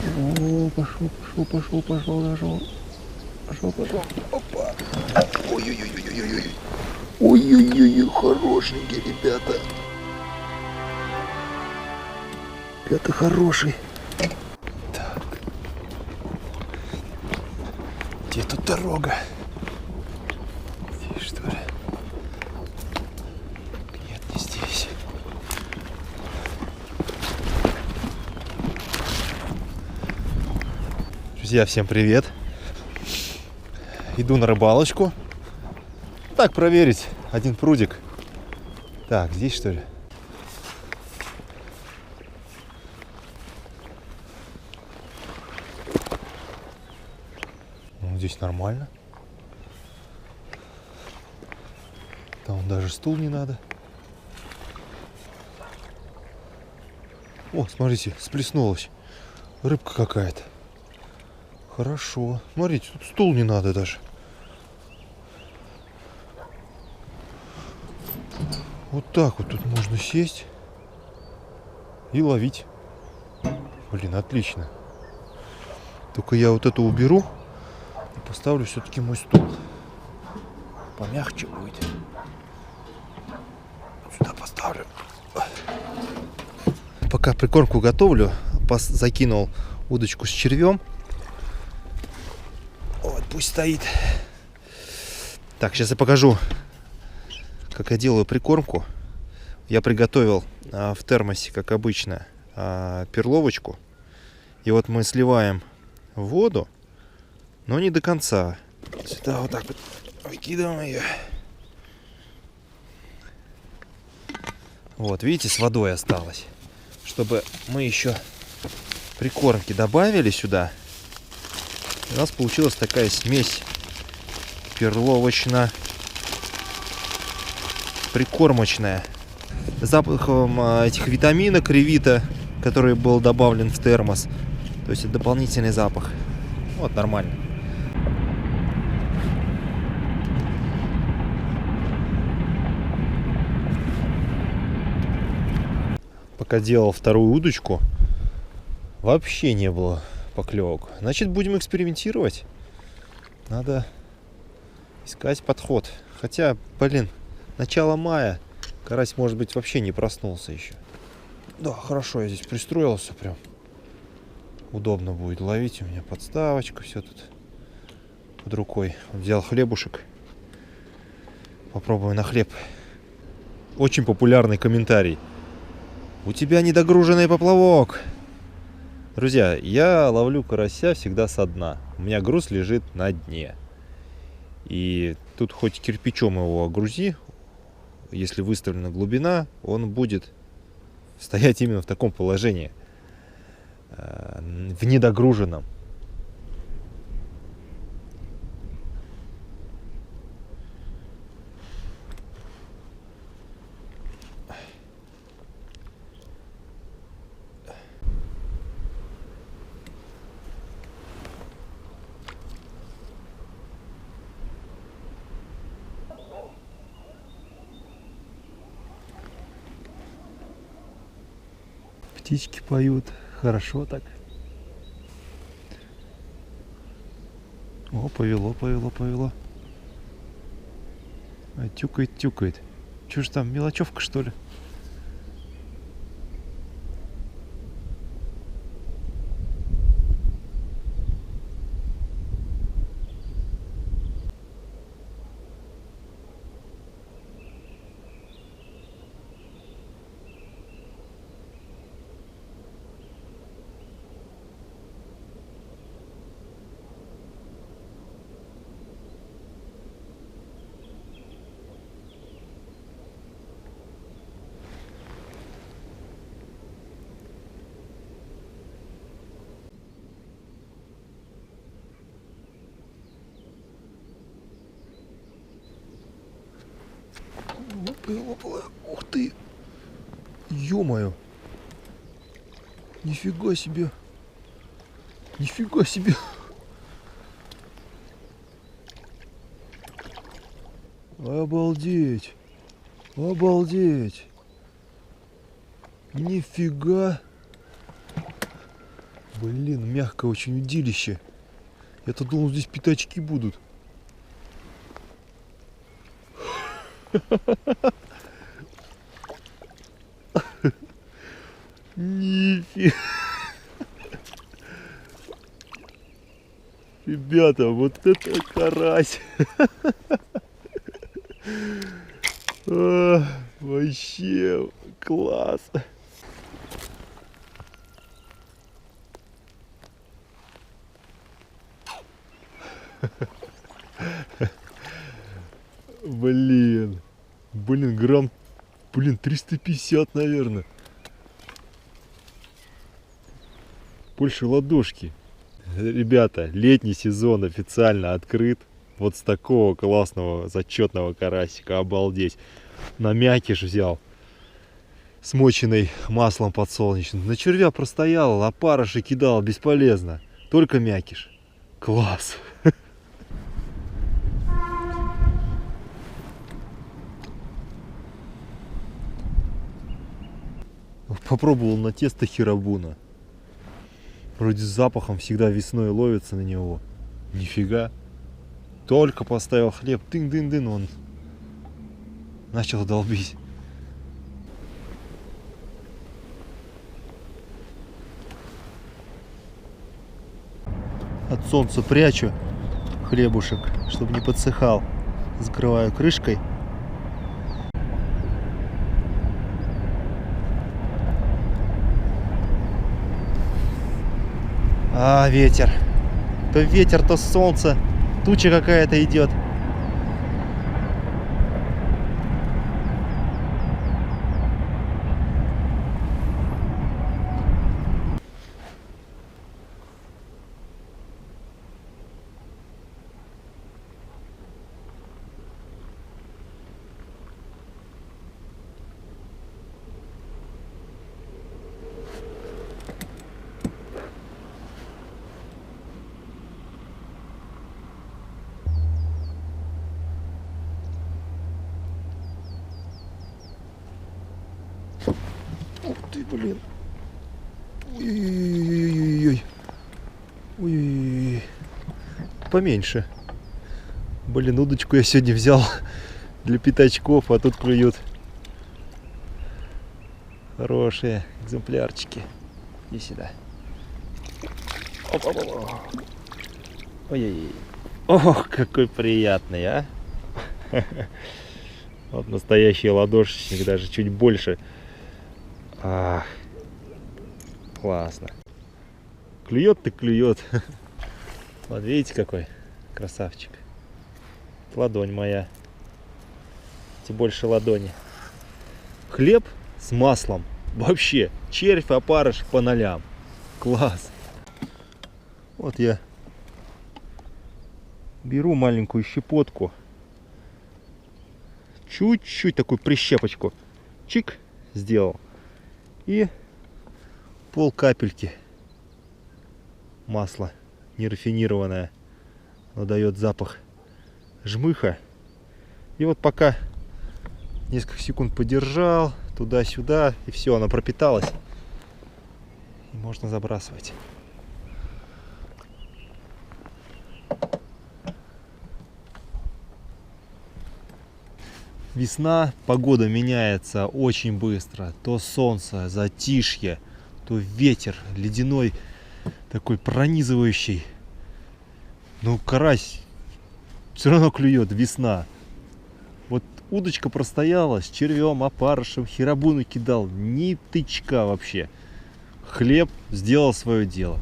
О, пошел, пошел, пошел, пошел, пошел. Пошел, пошел. Опа. Ой-ой-ой-ой-ой-ой. Ой-ой-ой, хорошенькие ребята. Ребята хороший. Так. Где тут дорога? Здесь, что ли? Нет, не здесь. Друзья, всем привет. Иду на рыбалочку. Так, проверить один прудик. Так, здесь, что ли? Ну, здесь нормально. Там даже стул не надо. О, смотрите, сплеснулась. Рыбка какая-то. Хорошо. Смотрите, тут стул не надо даже. Вот так вот тут можно сесть и ловить. Блин, отлично. Только я вот это уберу и поставлю все-таки мой стул. Помягче будет. Сюда поставлю. Пока прикормку готовлю, закинул удочку с червем. Вот, пусть стоит. Так, сейчас я покажу, как я делаю прикормку. Я приготовил в термосе, как обычно, перловочку. И вот мы сливаем в воду, но не до конца. Сюда вот так вот выкидываем ее. Вот, видите, с водой осталось. Чтобы мы еще прикормки добавили сюда, у нас получилась такая смесь перловочно-прикормочная. Запахом этих витаминок ревита, который был добавлен в термос. То есть это дополнительный запах. Вот, нормально. Пока делал вторую удочку, вообще не было поклевок. Значит, будем экспериментировать. Надо искать подход. Хотя, блин, начало мая. Карась, может быть, вообще не проснулся еще. Да, хорошо, я здесь пристроился прям. Удобно будет ловить. У меня подставочка, все тут под рукой. Взял хлебушек. Попробую на хлеб. Очень популярный комментарий. У тебя недогруженный поплавок. Друзья, я ловлю карася всегда со дна. У меня груз лежит на дне. И тут хоть кирпичом его огрузи, если выставлена глубина, он будет стоять именно в таком положении, в недогруженном. Птички поют, хорошо так. О, повело, повело, повело. Тюкает, тюкает. Че ж там, мелочевка, что ли? Ух ты! Ё-моё! Нифига себе! Нифига себе! Обалдеть! Обалдеть! Нифига! Блин, мягкое очень удилище. Я-то думал, здесь пятачки будут. Нифига. Ребята, вот это карась. Вообще класс. Блин, грамм, 350, наверное. Больше ладошки. Ребята, летний сезон официально открыт. Вот с такого классного зачетного карасика, обалдеть. На мякиш взял, смоченный маслом подсолнечным. На червя простоял, опарыши кидал, бесполезно. Только мякиш. Класс. Попробовал на тесто хирабуна. Вроде с запахом всегда весной ловится на него. Нифига. Только поставил хлеб, тын-дын-дын, он начал долбить. От солнца прячу хлебушек, чтобы не подсыхал. Закрываю крышкой. А, ветер. То ветер, то солнце. Туча какая-то идет. Ух ты, блин. Ой-ой-ой. Ой-ой-ой. Поменьше. Блин, удочку я сегодня взял для пятачков, а тут клюют хорошие экземплярчики. Иди сюда. Оп-оп-оп. Ой-ой-ой. Ох, какой приятный, а. Вот настоящий ладошечник, даже чуть больше. Ах, классно. Клюет-то клюет. Вот видите, какой красавчик. Ладонь моя. Тем больше ладони. Хлеб с маслом. Вообще, червь, опарыш по нолям. Класс. Вот я беру маленькую щепотку. Чуть-чуть такую прищепочку. Чик, сделал. И пол капельки масла нерафинированное. Оно дает запах жмыха. И вот пока несколько секунд подержал, туда-сюда, и все, оно пропиталось. И можно забрасывать. Весна, погода меняется очень быстро. То солнце, затишье, то ветер ледяной, такой пронизывающий. Ну, карась все равно клюет, весна. Вот удочка простояла с червем, опарышем, хирабуну кидал, ни тычка вообще. Хлеб сделал свое дело.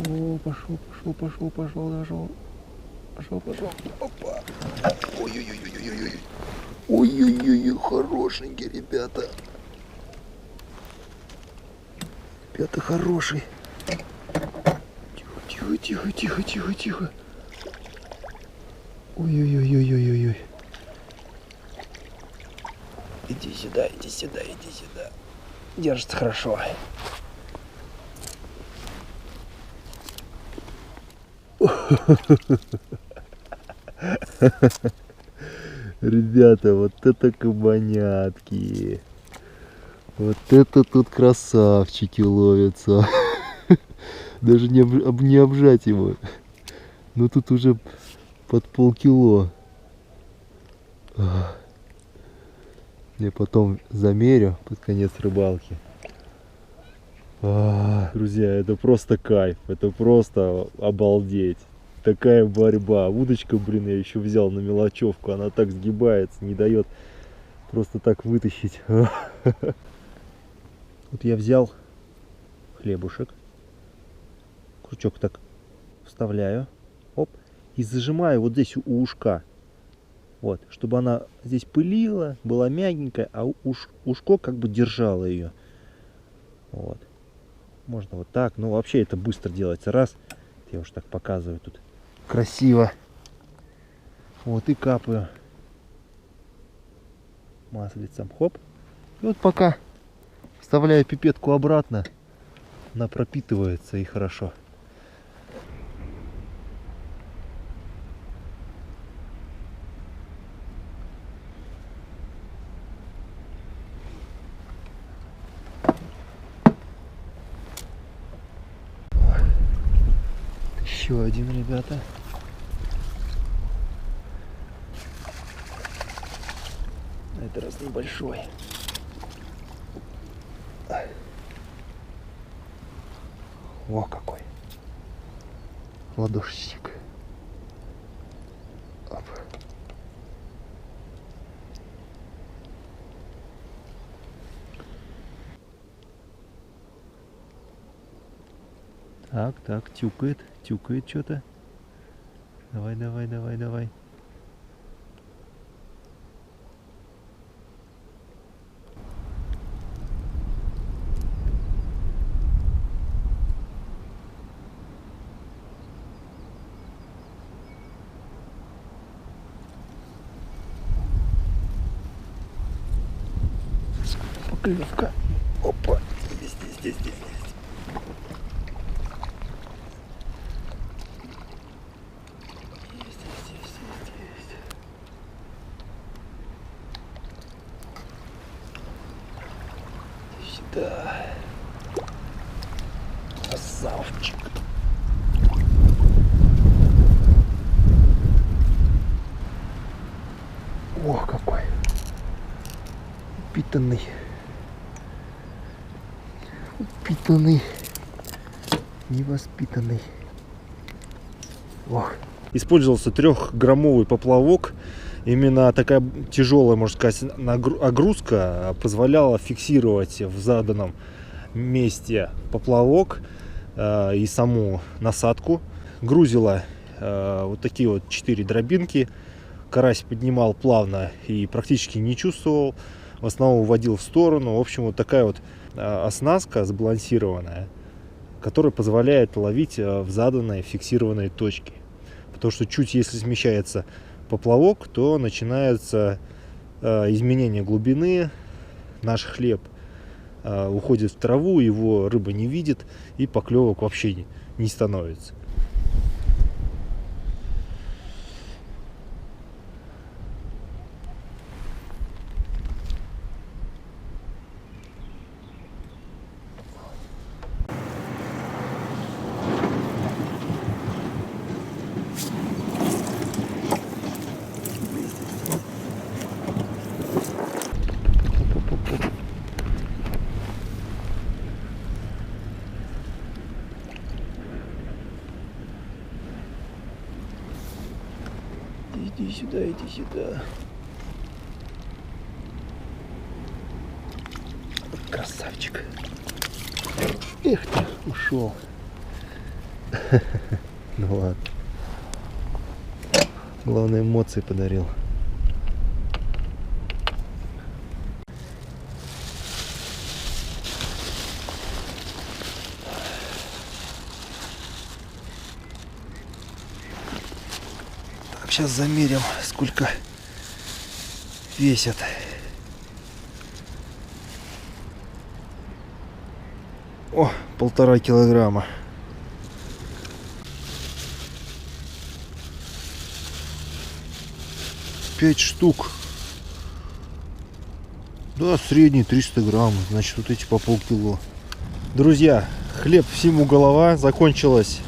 О, пошел. Опа. Ой-ой-ой. Ой-ой-ой, хорошенький, ребята. Ребята, хороший. Тихо. Ой-ой-ой. Иди сюда. Держится хорошо. Ребята, вот это кабанятки. Вот это тут красавчики ловятся. Даже не обжать его. Но тут уже под полкило. Я потом замерю под конец рыбалки. Друзья, это просто кайф. Это просто обалдеть. Такая борьба. Удочка, блин, я еще взял на мелочевку. Она так сгибается, не дает просто так вытащить. Вот я взял хлебушек. Крючок так вставляю. Оп. И зажимаю вот здесь у ушка. Вот. Чтобы она здесь пылила, была мягенькая, а ушко как бы держало ее. Вот. Можно вот так. Но вообще это быстро делается. Раз. Я уж так показываю тут. Красиво. Вот и капаю маслицем. Хоп. И вот пока вставляю пипетку обратно, она пропитывается и хорошо. Еще один, ребята. На этот раз небольшой. О, какой. Ладошечек. Оп. Так, тюкает что-то. Давай. Поклевка. Опа. Здесь. Сюда. Красавчик. Ох, какой упитанный, невоспитанный. Ох. Использовался 3-граммовый поплавок. Именно такая тяжелая, можно сказать, огрузка позволяла фиксировать в заданном месте поплавок и саму насадку. Грузила вот такие вот 4 дробинки. Карась поднимал плавно и практически не чувствовал. В основном уводил в сторону. В общем, вот такая вот оснастка сбалансированная, которая позволяет ловить в заданной фиксированной точке. Потому что чуть если смещается поплавок, то начинается изменение глубины. Наш хлеб уходит в траву, его рыба не видит, и поклевок вообще не становится. Иди сюда. Красавчик. Эх ты, ушел. Ну ладно. Главное, эмоции подарил. Так, сейчас замерим, сколько весят. О, 1,5 килограмма. 5 штук. Да, средний 300 грамм. Значит, вот эти по полкило. Друзья, хлеб всему голова. Закончилась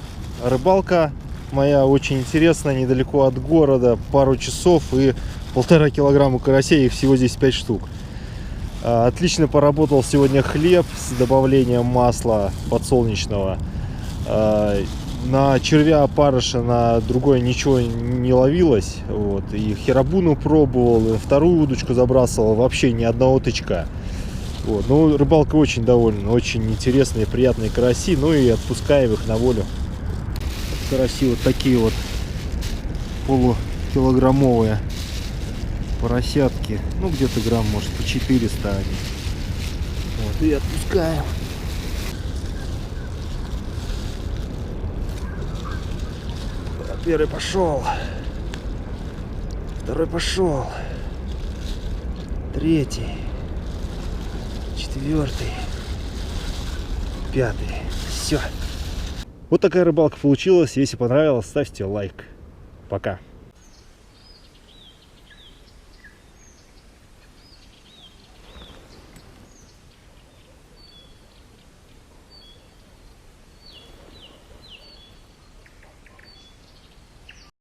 рыбалка моя, очень интересная, недалеко от города. Пару часов и 1,5 килограмма карасей. Их всего здесь 5 штук. Отлично поработал сегодня хлеб с добавлением масла подсолнечного. На червя, опарыша, на другое ничего не ловилось. Вот. И херабуну пробовал, и вторую удочку забрасывал, вообще ни одного тычка. Вот. Ну, рыбалка очень доволен, очень интересные, приятные караси. Ну и отпускаем их на волю. Караси вот такие вот полукилограммовые поросятки. Ну, где-то грамм, может, по 400 они. Вот, и отпускаем. Первый пошел, второй пошел, третий, четвертый, пятый. Все. Вот такая рыбалка получилась. Если понравилось, ставьте лайк. Пока.